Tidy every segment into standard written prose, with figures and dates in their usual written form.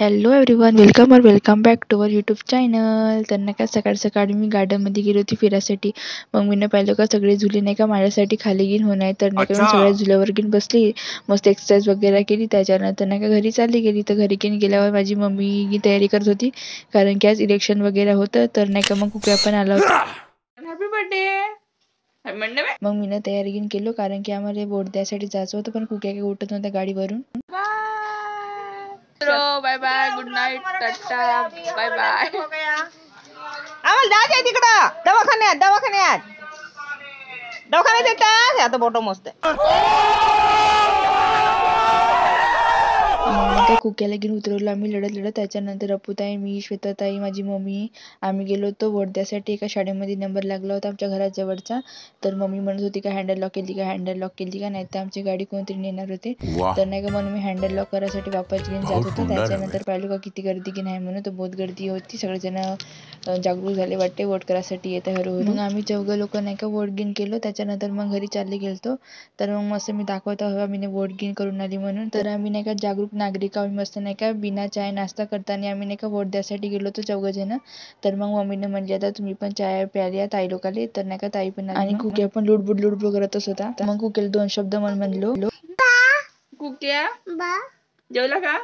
Hello everyone, welcome और welcome back to our YouTube channel. तर नाही का सकाळी मी गार्डनमध्ये गेली होती फिरायसाठी. मग मी पाहिलं का सगळे झुले नाही का माझ्यासाठी खाली घेऊन होणार. तर नाही का मी सगळ्या झुल्यावर घेऊन बसली, मस्त एक्सरसाइज वगैरे केली. त्याच्यानंतर नाही का घरी चालली गेली. तर घरी गेल्यावर माझी मम्मी तयारी करत होती, कारण की आज इलेक्शन वगैरे होतं. तर नाही का मग कुकऱ्या पण आला होता. Happy birthday. मग मी तयारी घेऊन केलो, कारण की आम्हाला वोट द्यायसाठी जायचं होतं. पण कुक्या काही उठत नव्हत्या गाडीवरून. Bye bye, good night, tata, bye bye. आम्हाला जायचंय तिकडं दवाखान्यात येतात आता बोटो मस्त. त्या कुक्याला घेऊन उतरवलं आम्ही लढत. त्याच्यानंतर अपूताई, मी, श्वेताताई, माझी मम्मी आम्ही गेलो होतो वोट द्यायसाठी. एका शाळेमध्ये नंबर लागला होता आमच्या घराजवळचा. तर मम्मी म्हणत होती का हँडल लॉक केली का नाही तर आमची गाडी कोणतरी नेणार होते. तर नाही का म्हणून मी हँडल लॉक करायसाठी वापस घेऊन जात होतो. त्याच्यानंतर पाहिलं का किती गर्दी की नाही म्हणून. तर बहुत गर्दी होती, सगळेजण जागरूक झाले वाटते वोट करायसाठी येत हळूहळू. मग आम्ही चौघं लोक नाही का वोट घेऊन केलो. त्याच्यानंतर मग घरी चालले गेलतो. तर मग मस्त मी दाखवत हवा मी वोट घेऊन करून आली म्हणून. तर आम्ही नाही का जागरूक नागरिक आम्ही मस्त नाही का बिना चाय नाश्ता करताना आम्ही नाही का वोट द्यायसाठी गेलो होतो चौघजण. तर मग मम्मीने म्हणले आता तुम्ही पण चाय प्यायला ताई लोकाले. तर नाही का ताई पण आणि कुक्या पण लुडबुड करतच होता. तर मग कुक्याला 2 शब्द म्हणलो. कुक्या जेवला का?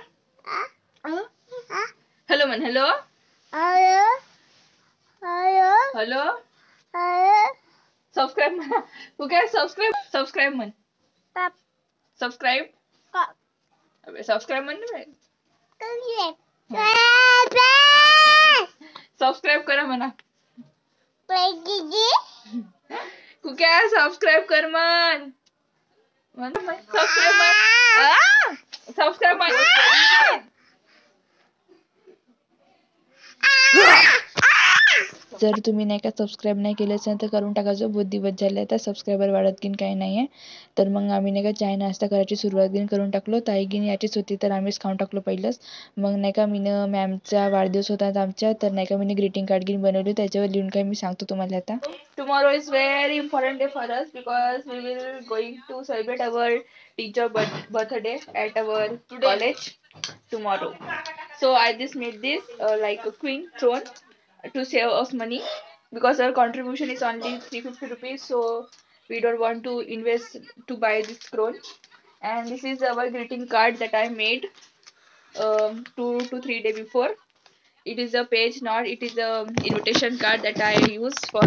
हॅलो म्हण. Hello hello. सबस्क्राईब म्हणा. कुक्या सबस्क्राईब म्हण. सबस्क्राईब म्हण ना. सबस्क्राईब करा म्हणा. कुक्या सबस्क्राईब कर म्हण. सबस्क्राईब म्हण. जर तुम्ही नाही का सबस्क्राईब नाही केलं असेल तर करून टाकायचं. बहुत दिवस झाले आता सबस्क्रायबर वाढत की काही नाही आहे. तर मग आम्ही नाही का चाय नाश्ता करायची सुरुवात करून टाकलो. ताई याचीच होती तर आम्हीच खाऊन टाकलो पहिलंच. मग नाही का मॅमचा वाढदिवस होता आमच्या. तर नाही का ग्रीटिंग कार्ड बनवली, त्याच्यावर लिहून काय मी सांगतो तुम्हाला आता. Tomorrow is very important day for us because we will going to celebrate our teacher birthday at our college tomorrow. So I just made this like a queen throne to save us money, because our contribution is only 350 rupees, so we don't want to invest to buy this throne. And this is our greeting card that I made 2 to 3 days before. It is a page not, it is a invitation card that I use for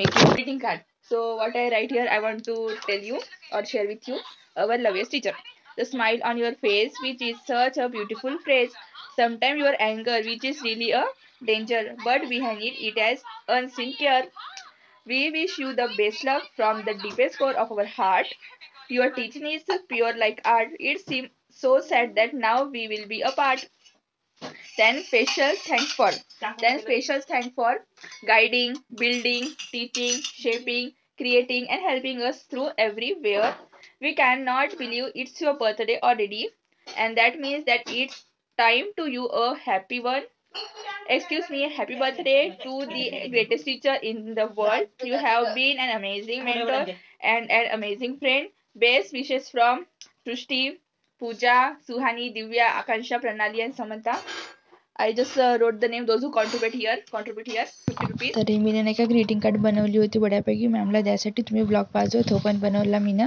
making greeting card. So what I write here, I want to tell you or share with you our loveliest teacher. The smile on your face, which is such a beautiful phrase. Sometimes your anger, which is really a danger, but behind it has unseen care. We wish you the best luck from the deepest core of our heart. Your teaching is pure like art. It seems so sad that now we will be apart. Then special thanks for guiding, building, teaching, shaping, creating, and helping us through everywhere. We cannot believe it's your birthday already, and that means that it's time to you a happy one. Excuse me, happy birthday to the greatest teacher in the world. You have been an amazing mentor and an amazing friend. Best wishes from Srushti, Pooja, Suhani, Divya, Akansha, Pranali, and Samantha. I just wrote the name those who contribute here 50 rupees. तर मी नाही का greeting card बनवली होती बड्यापैकी मॅमला द्यायसाठी. तुम्ही blog पाहतो तो पण बनवला मी ना.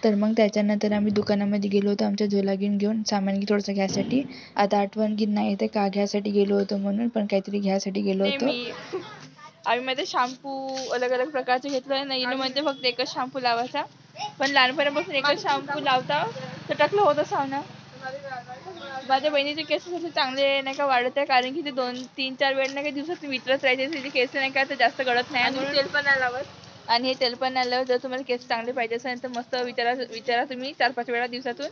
तर मग त्याच्यानंतर आम्ही दुकानामध्ये गेलो होतो आमच्या झोला घेऊन सामान थोडंसं घ्यायसाठी. आता आठवण की नाही येते का घ्यायसाठी गेलो होतो म्हणून, पण काहीतरी घ्यायसाठी गेलो होतो. आम्ही मध्ये शॅम्पू अलग प्रकारचे घेतले नाही म्हणजे फक्त एकच शॅम्पू लावायचा. पण लहानपणापासून एकच शॅम्पू लावता तर टाकलं होतं सावना. माझ्या बहिणीचे केस असे चांगले नाही का वाढत आहे, कारण की ते 2-3-4 वेळ नाही का दिवसात विचारत राहायचे. तिचे केस नाही का तर जास्त गळत नाही आणि तेल पण नाही लावत. आणि हे तेल पण नाही लावत. जर तुम्हाला केस चांगले पाहिजे असेल तर मस्त विचारा तुम्ही 4-5 वेळा दिवसातून.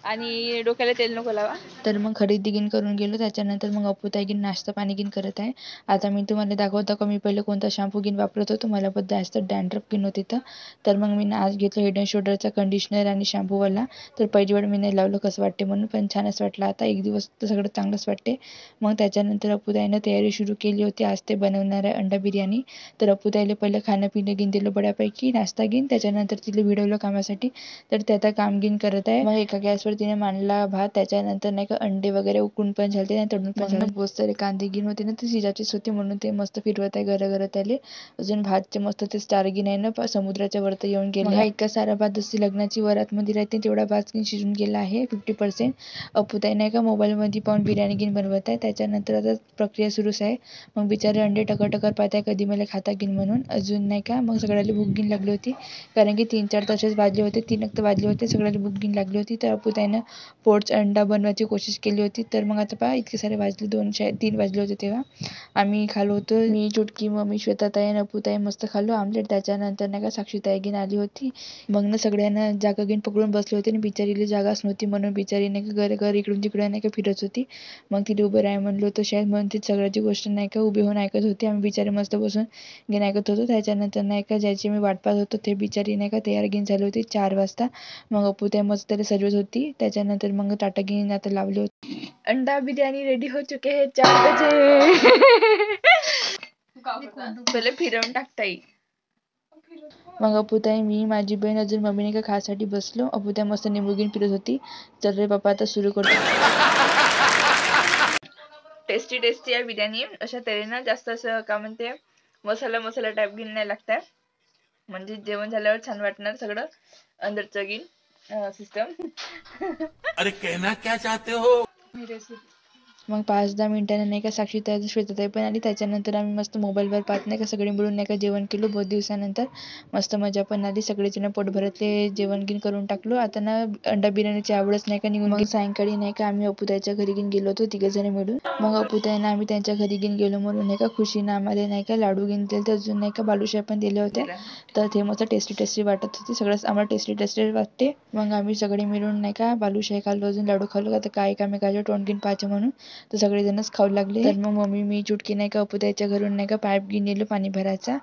आणि डोक्याला तेल नको लावा. तर मग खरेदी करून गेलो. त्याच्यानंतर मग अपूताई नाश्ता पाणी करत आहे. आता मी तुम्हाला दाखवतो का मी पहिले कोणता शॅम्पू वापरत होतो. मला पण जास्त डॅन्ड्रफ होत होतं. तर मग मी आज घेतलं हेड अँड शोल्डरचा कंडिशनर आणि शॅम्पूवाला. तर पहिली वेळ मी नाही लावलं कसं वाटते म्हणून, पण छानच वाटलं. आता एक दिवस तर सगळं चांगलंच वाटते. मग त्याच्यानंतर अपूताईनं तयारी सुरू केली होती. आज ते बनवणार आहे अंडा बिर्याणी. तर अपूताईला पहिलं खाणं पिणं दिलं बड्यापैकी, नाश्ता त्याच्यानंतर तिला भिडवलं कामासाठी. तर ते आता काम करत आहे. मग एका गॅसवर तिने मांडला भात, त्याच्यानंतर नाही का अंडे वगैरे उकडून पण झालते आणि तळून पण झाले. बहुत सारे कांदे गिन होते ना, ते शिजाचीच होती म्हणून ते मस्त फिरवत आहे घरा त्याले. अजून भातचे मस्त ते स्टार गिन आहे ना समुद्राच्या वरती येऊन गेले. हा इतका सारा भात जशी लग्नाची वरात मध्ये राहते तेवढा भात गिन शिजून गेला आहे 50%. अपुताई नाही का मोबाईल मध्ये पाहून बिर्याणी गिन बनवत आहे. त्याच्यानंतर आता प्रक्रिया सुरूच आहे. मग बिचारे अंडे टकर पाहत आहे कधी मला खाता गिन म्हणून. अजून नाही का मग सगळ्याला भूक गिन लागली होती, कारण की 3-4 तसेच वाजले होते, 3 तर वाजले होते. सगळ्याला भूक गिन लागली होती. तर अपुताईनं पोटचा अंडा बनवायची कोशिश केली होती. तर मग आता पहा इतके सारे वाजले, 2-3 वाजले होते तेव्हा आम्ही खाल्लो होतो. मी, चुटकी, मम्मी, श्वेताताई आणि अपुताई मस्त खाल्लो आमलेट. त्याच्यानंतर नाही का साक्षीताई गिन आली होती. मग ना सगळ्यांना जागा गिन पकडून बसले होते आणि बिचारीला जागाच नव्हती म्हणून बिचारी नाही का घर इकडून तिकडे नाही का फिरत होती. मग तिथे उभं राह म्हणलो होतं शाळेत म्हणून ती सगळ्याची गोष्ट नाही का उभी होऊन ऐकत होती. आम्ही बिचारे मस्त बसून गिन ऐकत होतो. त्याच्यानंतर नाही का ज्याची मी वाट पाहत होतो ते बिचारी नाही का तयार गिन झाली होती 4 वाजता. मग अपुताई मस्त त्याला सजवत होती. त्याच्यानंतर मग ताटा गिन आता लावले होते. अंडा बिर्याणी रेडी हो चुके है 4 बजे. पहिले फिरवून टाकता येईल. मग अपुताई, मी, माझी बहीण अजून मम्मीने का खासाठी बसलो. अपुताई मस्त निंबूगिन फिरत होती. चल रे बाप्पा आता सुरू करतो. टेस्टी आहे बिर्याणी. अशा तऱ्हेनं जास्त असं का म्हणते मसाला टाईप गिन नाही लागतंय, म्हणजे जेवण झाल्यावर छान वाटणार सगळं अंदरचं गिन सिस्टम. अरे कहना क्या चाहते हो. मग 5-10 मिनिटांनी नाही का साक्षीताई, श्वेताताई पण आली. त्याच्यानंतर आम्ही मस्त मोबाईलवर पाहत नाही का सगळे मिळून नाही का जेवण केलो बहुत दिवसानंतर. मस्त मजा पण आली. सगळेजण पोटभरातले जेवण गिन करून टाकलो. आता ना अंडा बिर्याणीची आवडच नाही का निघून. मग सायंकाळी नाही का आम्ही अपुताईच्या घरी गिन गेलो होतो 3 जण मिळून. मग अपुताईनं आम्ही त्यांच्या घरी गिन गेलो म्हणून नाही का खुशीनं आम्हाला नाही का लाडू गिन दिले, अजून नाही का बालुशाही पण दिले होते. तर ते मस्त टेस्टी वाटत होते. सगळंच आम्हाला टेस्टी वाटते. मग आम्ही सगळे मिळून नाही का बालुशाही खाल्लो, अजून लाडू खाल्लो. आता काय एकामेकाच्या तोंड गिन पाहायचं म्हणून तर सगळेजणच खाऊ लागले. तर मग मम्मी, मी, चुटकी नाही का अपुताईच्या घरून नाही का पाईप गिन नेलो पाणी भरायचा.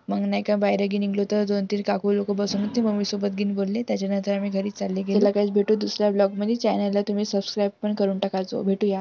मग नाही का बाहेर गिन निघलो तर 2-3 काकू लोक बसून होते. मम्मी सोबत गिन बोलले. त्याच्यानंतर आम्ही घरी चालले गेलो. चला गाईस भेटू दुसऱ्या ब्लॉग मध्ये. चॅनलला तुम्ही सबस्क्राईब पण करून टाकायचो. भेटूया.